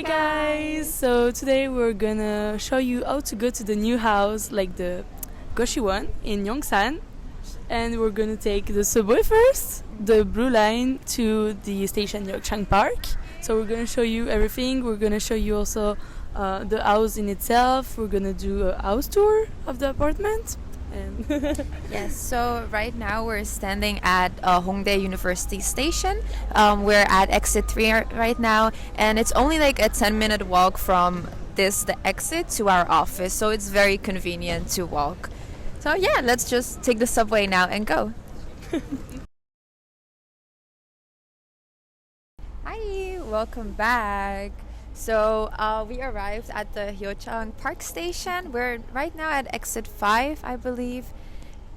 Hi guys! So today we're gonna show you how to go to the new house, like the Goshiwon in Yongsan. And we're gonna take the subway first, the blue line to the station Yeokchang Park. So we're gonna show you everything. We're gonna show you also the house in itself. We're gonna do a house tour of the apartment. And Yes, so right now we're standing at Hongdae University Station. We're at exit 3 right now, and it's only like a 10-minute walk from the exit to our office, so it's very convenient to walk. So yeah, let's just take the subway now and go. Hi, welcome back. So we arrived at the Hyochang Park Station. We're right now at exit 5, I believe.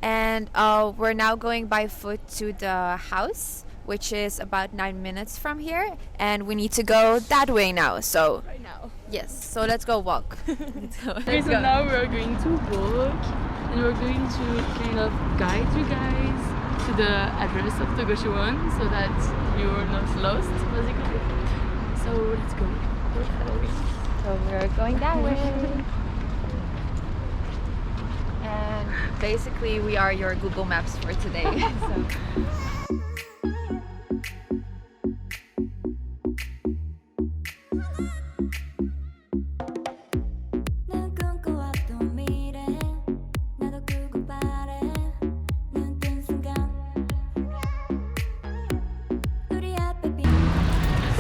And we're now going by foot to the house, which is about 9 minutes from here. And we need to go that way now. So right now. yes, so let's go walk. Okay, so now we're going to walk, and we're going to kind of guide you guys to the address of the Goshiwon so that you're not lost, basically. So let's go. We're following. So we're going that way. And basically we are your Google Maps for today.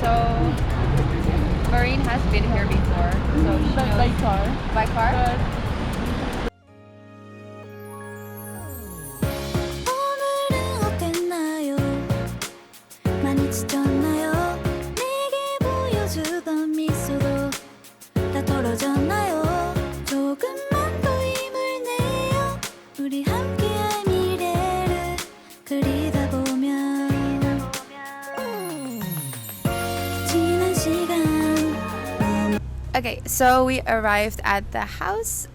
So. Marine has been here before, so she knows. By car. By car? 오늘은 어땠나요? 많이 지쳤나요? 내게 보여주던 미소도 다 떨어졌나요? 조금만 더 힘을 내요. 우리 함께할 미래를 그리다 보면 지난 시간. Okay, so we arrived at the house.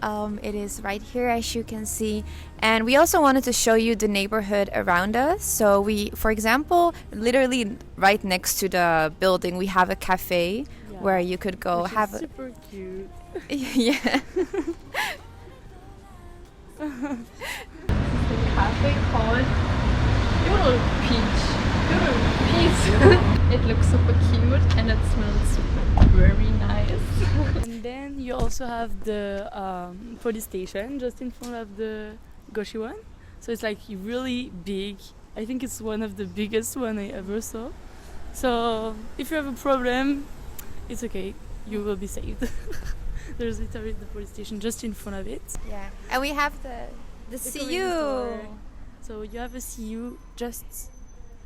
It is right here, as you can see. And we also wanted to show you the neighborhood around us. So we, for example, literally right next to the building, we have a cafe where you could go Which have is super cute. Yeah. Cafe called Doodle Peach. It looks super cute and it smells very nice. And then you also have the police station just in front of the Goshiwon. So it's like really big. I think it's one of the biggest one I ever saw. So if you have a problem, it's okay. You will be saved. There's literally the police station just in front of it. Yeah. And we have the CU. Store. So you have a CU just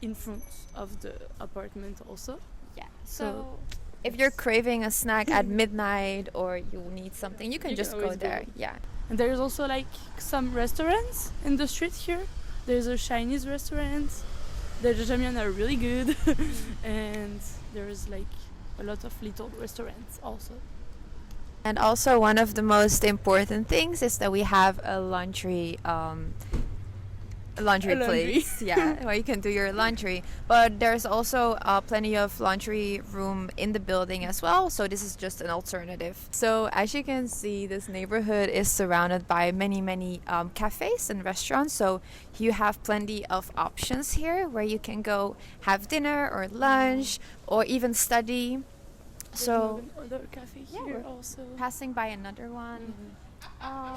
in front of the apartment also. Yeah. So if you're craving a snack at midnight or you need something, you can You just can go always there. go. Yeah. And there's also like some restaurants in the street here. There's a Chinese restaurant. The jajangmyeon are really good. And there's like a lot of little restaurants also. And also one of the most important things is that we have a laundry place, yeah, where you can do your laundry. But there's also plenty of laundry room in the building as well, so this is just an alternative. So as you can see, this neighborhood is surrounded by many cafes and restaurants, so you have plenty of options here where you can go have dinner or lunch or even study. So another cafe yeah, here we're also. passing by another one.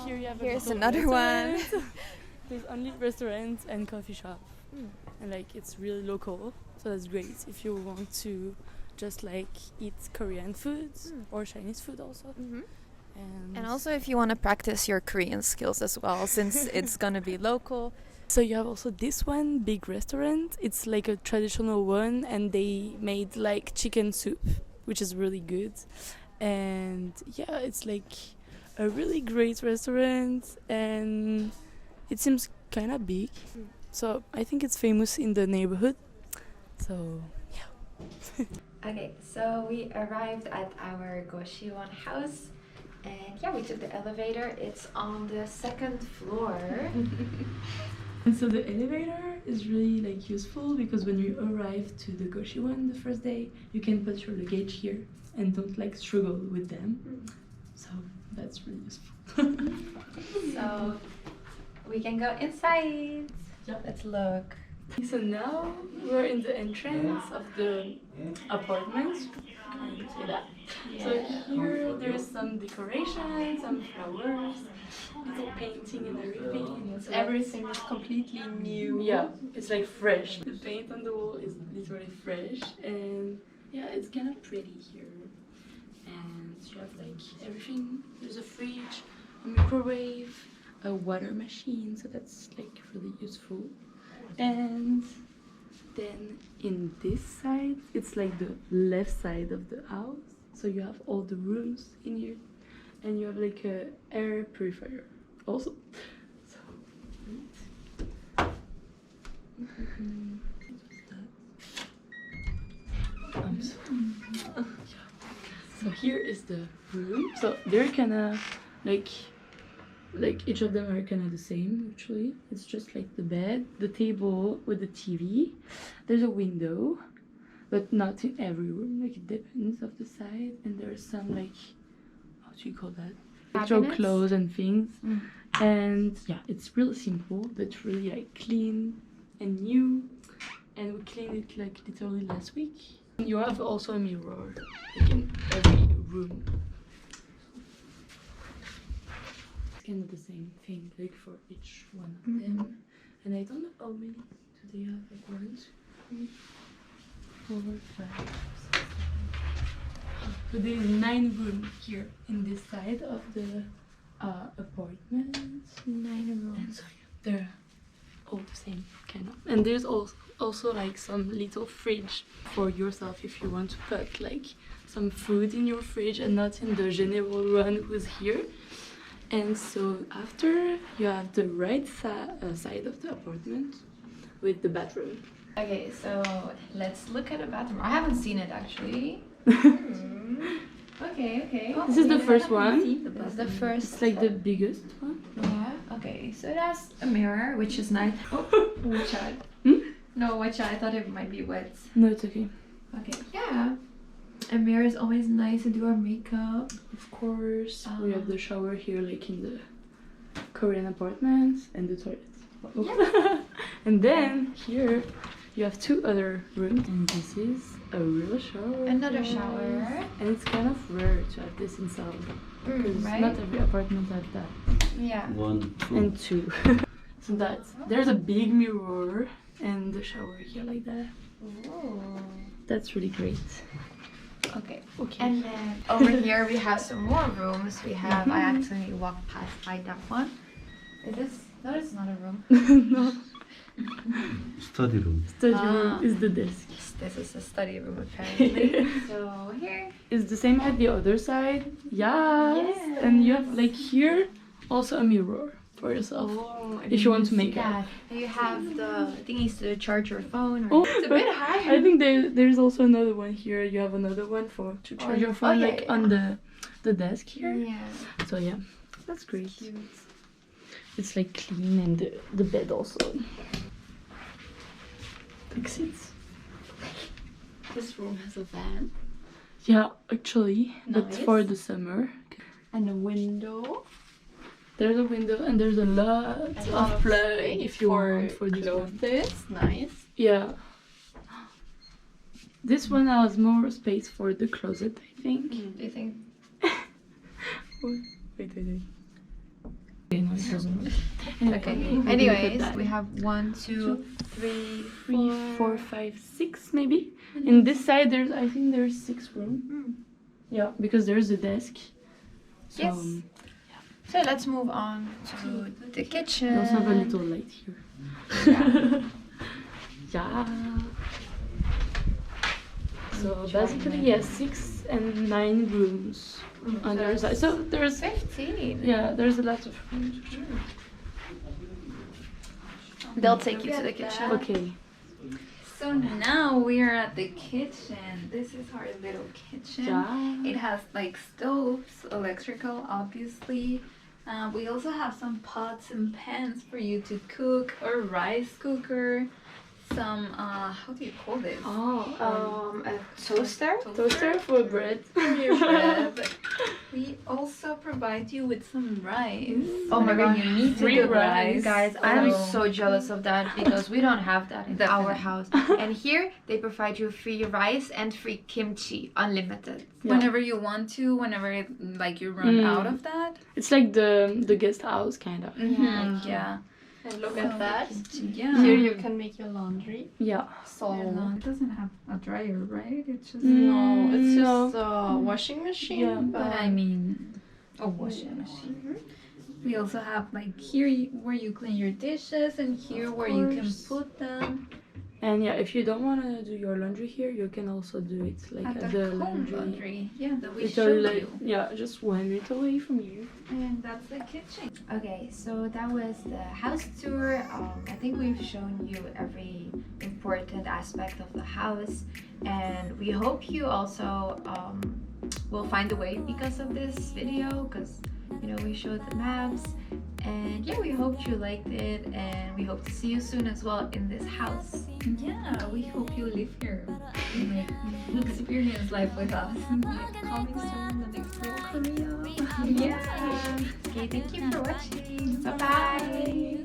Here you have Here's a little another one. restaurant. There's only restaurants and coffee shop, and like it's really local, so that's great if you want to just like eat Korean foods or Chinese food also. And also if you want to practice your Korean skills as well, since it's gonna be local. So you have also this one big restaurant. It's like a traditional one, and they made like chicken soup, which is really good. And yeah, it's like a really great restaurant, and it seems kind of big. So I think it's famous in the neighborhood. So yeah. Okay, so we arrived at our Goshiwon house, and yeah, we took the elevator. It's on the 2nd floor. And so the elevator is really like useful because when you arrive to the Goshiwon the first day, you can put your luggage here and don't like struggle with them. So that's really useful. So we can go inside. Yeah. Let's look. So now we're in the entrance of the apartment. Can you say that? So here there's some decoration, some flowers, little painting and everything. So Everything is completely new. yeah, it's like fresh. The paint on the wall is literally fresh, and yeah, it's kind of pretty here. And you have like everything. There's a fridge, a microwave, a water machine, so that's like really useful. And then in this side, it's like the left side of the house. So you have all the rooms in here, and you have like a air purifier also. So so here is the room. So they're kind of like each of them are kind of the same actually. It's just like the bed, the table with the TV. There's a window, but not in every room. Like it depends of the side. And there's some like, how do you call that? Throw clothes and things. And yeah, it's really simple, but really like clean and new. And we cleaned it like literally last week. You have also a mirror like in every room. Kind of the same thing like for each one of them, and I don't know how many do they have, like 1, 2, 3, 4, 5, 6, 7. So there's 9 rooms here in this side of the apartment. 9 rooms. And so they're all the same kind of. And there's also like some little fridge for yourself if you want to put like some food in your fridge and not in the general one who's here. And so after you have the right side of the apartment with the bathroom. Okay, so let's look at the bathroom. I haven't seen it actually. Okay. This is the first one. This is the first. It's like the biggest one. Yeah. Okay, so it has a mirror, which is nice. Oh, watch out. No, watch out. I thought it might be wet. No, it's okay. Okay. Yeah. A mirror is always nice to do our makeup. Of course. We have the shower here, like in the Korean apartments, and the toilet. Yeah. And then here you have 2 other rooms, and this is a real shower. Another shower. And it's kind of rare to have this in Seoul because right? not every apartment has that. Yeah. 1, 2. And 2. So there's a big mirror and the shower here like that. Ooh. That's really great. Okay. Okay. And then over here we have some more rooms. We have. I accidentally walked past by that one. Is this? No, it's not a room. No. Study room. Study room is the desk. This is a study room apparently. So here. It's the same at the other side. Yes. And you have like here also a mirror for yourself. Oh, if you want to make that. up. And you have the thingies to charge your phone. Oh, It's a bit higher. I think there's also another one here. You have another one to charge your phone on the desk here. Yeah. So yeah, that's great. Cute. It's like clean, and the bed also. Exits. This room has a fan. Yeah, actually, but Nice. for the summer. And a window. There's a window and there's a lot of plug if you want for this one. Clothes. Nice. Yeah. This one has more space for the closet, I think. Do you think? Wait. Okay, no, it doesn't. Okay. We'll look at Anyways, that. we have 1, 2, 3, 3, 4, 5, 6 maybe. In this side, I think there's 6 rooms. Yeah, because there's a desk. So, Yes. So let's move on to the kitchen. we also have a little light here. Yeah. So basically, yeah, 6 and 9 rooms on the other side. So there's 15. yeah, there's a lot of rooms. They'll take you to the kitchen. Okay. So now we are at the kitchen. This is our little kitchen. Yeah. It has like stoves, electrical, obviously. We also have some pots and pans for you to cook, a rice cooker, some how do you call this? A toaster. Toaster for bread. For your bread. We also provide you with some rice. Oh my god, you need to Free do rice. rice. Guys, I'm Oh. so jealous of that because we don't have that in our Definitely. house. And here they provide you free rice and free kimchi, unlimited. Yeah. Whenever you want to, whenever like you run out of that. It's like the guest house kind of. Yeah. And look at that. Yeah. Here you can make your laundry. Yeah. So It doesn't have a dryer, right? It's just no, it's No. just a washing machine. Yeah. But I mean, a washing machine. We also have like here where you clean your dishes and here where you can course. put them And yeah, if you don't want to do your laundry here, you can also do it like at at the the home laundry. laundry. Yeah, that we It's showed like, you. yeah, just 1 minute away from you. And that's the kitchen. Okay, so that was the house tour. I think we've shown you every important aspect of the house, and we hope you also will find a way because of this video, because you know we showed the maps. And yeah, we hope you liked it, and we hope to see you soon as well in this house. Yeah, we hope you live here and like experience life with us. Coming soon the next World Korea. Yeah. Okay, thank you for watching. Bye bye.